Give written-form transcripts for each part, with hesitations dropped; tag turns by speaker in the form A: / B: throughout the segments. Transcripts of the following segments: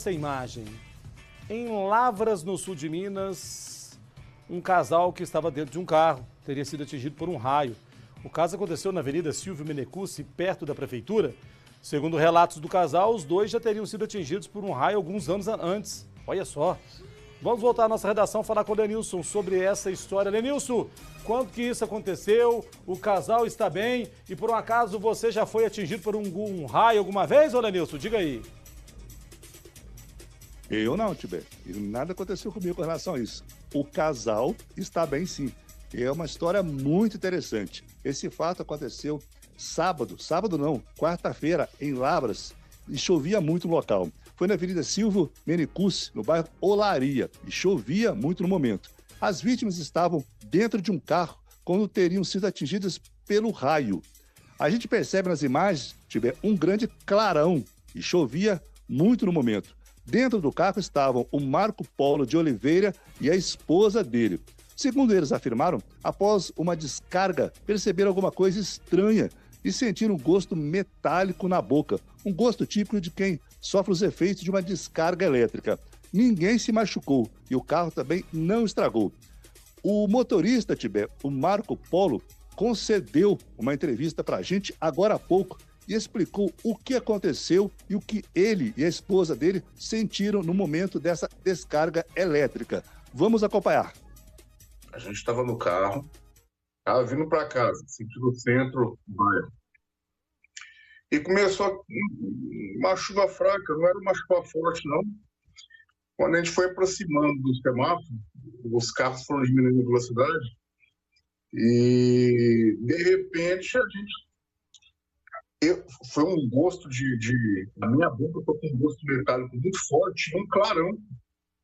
A: Essa imagem. Em Lavras, no sul de Minas, um casal que estava dentro de um carro teria sido atingido por um raio. O caso aconteceu na Avenida Silvio Menecuzzi, perto da prefeitura. Segundo relatos do casal, os dois já teriam sido atingidos por um raio alguns anos antes. Olha só. Vamos voltar à nossa redação falar com o Lenilson sobre essa história. Lenilson, quando que isso aconteceu? O casal está bem? E por um acaso você já foi atingido por um raio alguma vez, ô Lenilson? Diga aí.
B: Eu não, Tibé. Nada aconteceu comigo com relação a isso. O casal está bem, sim. É uma história muito interessante. Esse fato aconteceu sábado não, quarta-feira, em Lavras, e chovia muito no local. Foi na Avenida Silvio Menecuzzi, no bairro Olaria, e chovia muito no momento. As vítimas estavam dentro de um carro quando teriam sido atingidas pelo raio. A gente percebe nas imagens, Tibé, um grande clarão, e chovia muito no momento. Dentro do carro estavam o Marco Polo de Oliveira e a esposa dele. Segundo eles afirmaram, após uma descarga, perceberam alguma coisa estranha e sentiram um gosto metálico na boca, um gosto típico de quem sofre os efeitos de uma descarga elétrica. Ninguém se machucou e o carro também não estragou. O motorista, Tibé, o Marco Polo, concedeu uma entrevista para a gente agora há pouco e explicou o que aconteceu e o que ele e a esposa dele sentiram no momento dessa descarga elétrica. Vamos acompanhar.
C: A gente estava no carro, vindo para casa, sentido centro, bairro. E começou uma chuva fraca, não era uma chuva forte, não. Quando a gente foi aproximando do semáforo, os carros foram diminuindo a velocidade e, de repente, foi um gosto a minha boca foi com um gosto metálico muito forte, um clarão,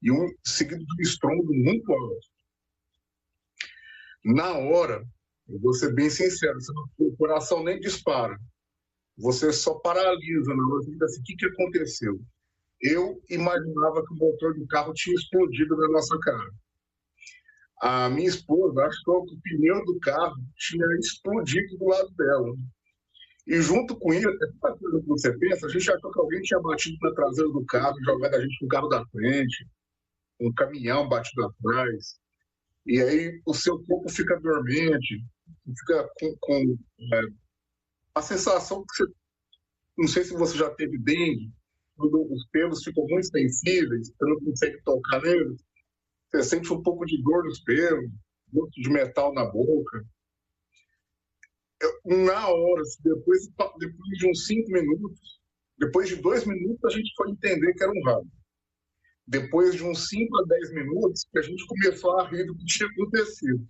C: e seguido de um estrondo muito alto. Na hora, eu vou ser bem sincero, o coração nem dispara, você só paralisa na hora, fica assim, o que aconteceu? Eu imaginava que o motor do carro tinha explodido na nossa cara. A minha esposa achou que o pneu do carro tinha explodido do lado dela. E junto com isso, essa coisa que você pensa, a gente achou que alguém tinha batido na traseira do carro, jogado a gente no carro da frente, um caminhão batido atrás. E aí o seu corpo fica dormente, fica com a sensação que você... Não sei se você já teve dengue, quando os pelos ficam muito sensíveis, você não consegue tocar neles, você sente um pouco de dor nos pelos, gosto de metal na boca. Na hora, depois de uns 5 minutos, depois de 2 minutos, a gente foi entender que era um raio. Depois de uns 5 a 10 minutos, a gente começou a rir do que tinha acontecido.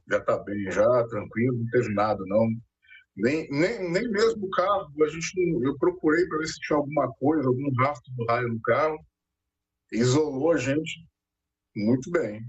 C: Já está bem, já, tranquilo, não teve nada, não. Nem mesmo o carro, eu procurei para ver se tinha alguma coisa, algum rastro do raio no carro. Isolou a gente muito bem.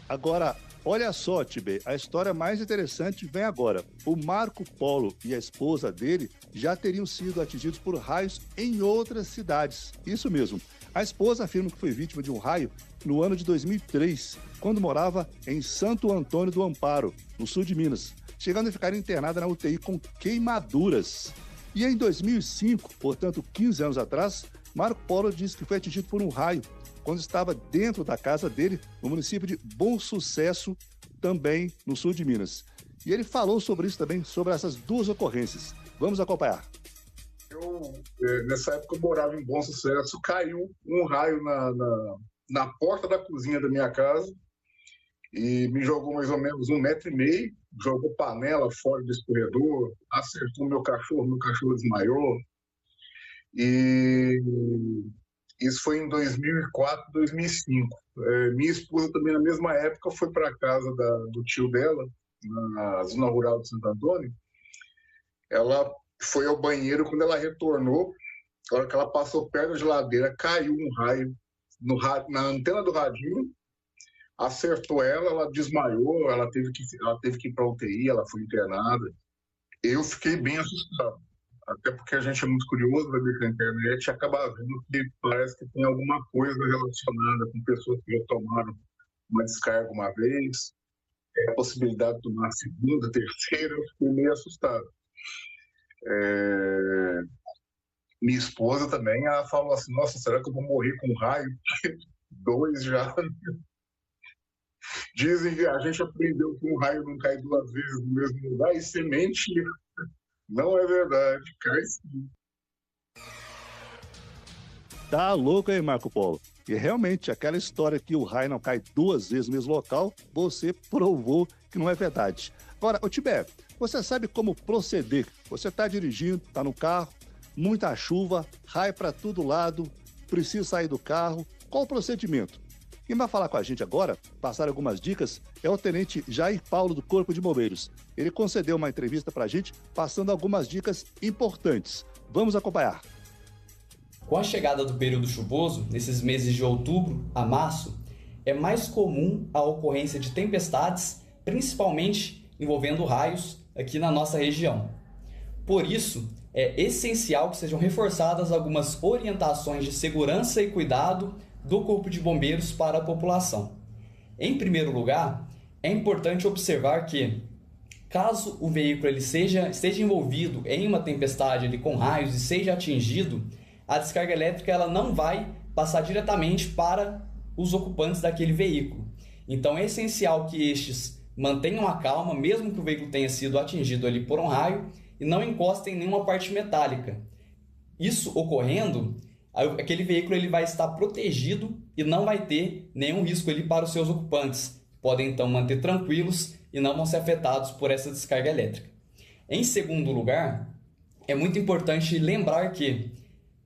B: Agora, olha só, Tibé, a história mais interessante vem agora. O Marco Polo e a esposa dele já teriam sido atingidos por raios em outras cidades. Isso mesmo. A esposa afirma que foi vítima de um raio no ano de 2003, quando morava em Santo Antônio do Amparo, no sul de Minas, chegando a ficar internada na UTI com queimaduras. E em 2005, portanto 15 anos atrás, Marco Polo disse que foi atingido por um raio quando estava dentro da casa dele, no município de Bom Sucesso, também no sul de Minas. E ele falou sobre isso também, sobre essas duas ocorrências. Vamos acompanhar.
C: Nessa época eu morava em Bom Sucesso, caiu um raio na porta da cozinha da minha casa e me jogou mais ou menos 1,5 metro, jogou panela fora do escorredor, acertou meu cachorro desmaiou. E isso foi em 2004, 2005. Minha esposa também, na mesma época, foi para a casa do tio dela, na zona rural de Santo Antônio. Ela foi ao banheiro, quando ela retornou, na hora que ela passou perto da geladeira, caiu um raio na antena do radinho, acertou ela desmaiou, ela teve que ir para a UTI, ela foi internada. Eu fiquei bem assustado. Até porque a gente é muito curioso, vai ver na internet e acaba vendo que parece que tem alguma coisa relacionada com pessoas que já tomaram uma descarga uma vez, a possibilidade de tomar a segunda, terceira, eu fiquei meio assustado. Minha esposa também, ela falou assim, nossa, será que eu vou morrer com raio? 2 já. Dizem que a gente aprendeu que um raio não cai 2 vezes no mesmo lugar, e semente não é verdade, cai sim.
B: Tá louco aí, Marco Polo? E realmente, aquela história que o raio não cai 2 vezes no mesmo local, você provou que não é verdade. Agora, ô Tibé, você sabe como proceder? Você está dirigindo, está no carro, muita chuva, raio para todo lado, precisa sair do carro. Qual o procedimento? Quem vai falar com a gente agora, passar algumas dicas, é o Tenente Jair Paulo do Corpo de Bombeiros. Ele concedeu uma entrevista para a gente, passando algumas dicas importantes. Vamos acompanhar.
D: Com a chegada do período chuvoso, nesses meses de outubro a março, é mais comum a ocorrência de tempestades, principalmente envolvendo raios aqui na nossa região. Por isso, é essencial que sejam reforçadas algumas orientações de segurança e cuidado do Corpo de Bombeiros para a população. Em primeiro lugar, é importante observar que, caso o veículo esteja envolvido em uma tempestade com raios e seja atingido, a descarga elétrica ela não vai passar diretamente para os ocupantes daquele veículo. Então é essencial que estes mantenham a calma, mesmo que o veículo tenha sido atingido ali por um raio, e não encostem em nenhuma parte metálica. Isso ocorrendo, aquele veículo ele vai estar protegido e não vai ter nenhum risco ali para os seus ocupantes. Podem então manter tranquilos e não vão ser afetados por essa descarga elétrica. Em segundo lugar, é muito importante lembrar que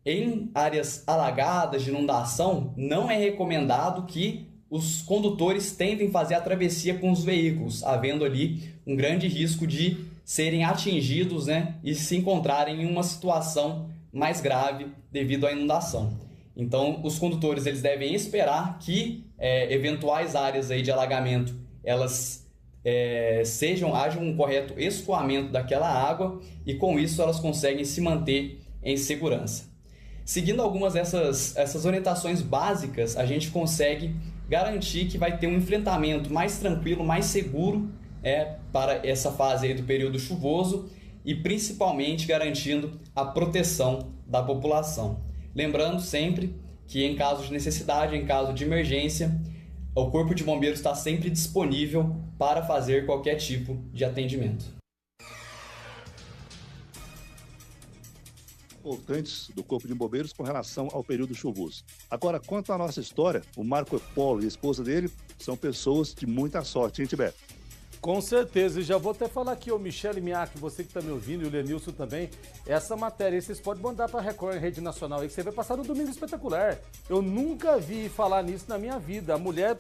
D: em áreas alagadas de inundação, não é recomendado que os condutores tentem fazer a travessia com os veículos, havendo ali um grande risco de serem atingidos, e se encontrarem em uma situação mais grave devido à inundação. Então, os condutores eles devem esperar que eventuais áreas aí de alagamento elas haja um correto escoamento daquela água e com isso elas conseguem se manter em segurança. Seguindo algumas dessas orientações básicas, a gente consegue garantir que vai ter um enfrentamento mais tranquilo, mais seguro para essa fase aí do período chuvoso e principalmente garantindo a proteção da população. Lembrando sempre que em caso de necessidade, em caso de emergência, o Corpo de Bombeiros está sempre disponível para fazer qualquer tipo de atendimento.
B: Importantes do Corpo de Bombeiros com relação ao período chuvoso. Agora, quanto à nossa história, o Marco Polo e a esposa dele são pessoas de muita sorte, hein, Tibé?
A: Com certeza, e já vou até falar aqui, o Michele Miak, você que está me ouvindo, e o Lenilson também, essa matéria aí vocês podem mandar para a Record em rede nacional aí, que você vai passar no Domingo Espetacular. Eu nunca vi falar nisso na minha vida. A mulher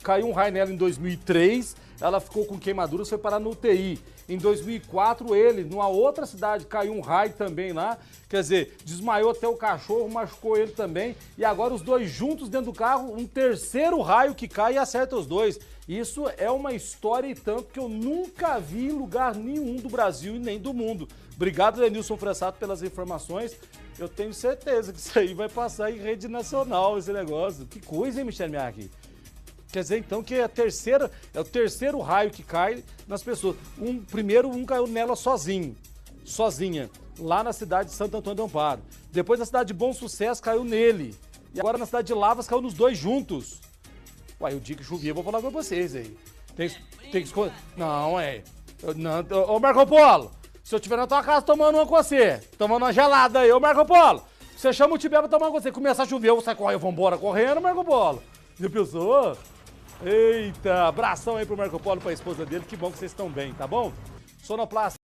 A: caiu um raio nela em 2003, ela ficou com queimaduras, foi parar no UTI. Em 2004, ele, numa outra cidade, caiu um raio também lá, quer dizer, desmaiou até o cachorro, machucou ele também, e agora os dois juntos dentro do carro, um terceiro raio que cai e acerta os dois. Isso é uma história e tanto que eu nunca vi em lugar nenhum do Brasil e nem do mundo. Obrigado, Lenilson Fressato, pelas informações. Eu tenho certeza que isso aí vai passar em rede nacional, esse negócio. Que coisa, hein, Michele Miaki? Quer dizer, então, que é o terceiro raio que cai nas pessoas. Primeiro, um caiu nela sozinha, lá na cidade de Santo Antônio do Amparo. Depois, na cidade de Bom Sucesso, caiu nele. E agora, na cidade de Lavras, caiu nos dois juntos. Uai, o dia que chovia, eu vou falar com vocês aí. Tem que escolher. Não, Ô, Marco Polo, se eu estiver na tua casa tomando uma com você, tomando uma gelada aí, ô Marco Polo, você chama o Tibé pra tomar uma com você. Começa a chover, eu saio correndo, eu vou embora correndo, Marco Polo. Já pensou? Eita, abração aí pro Marco Polo, pra esposa dele, que bom que vocês estão bem, tá bom? Sonoplast.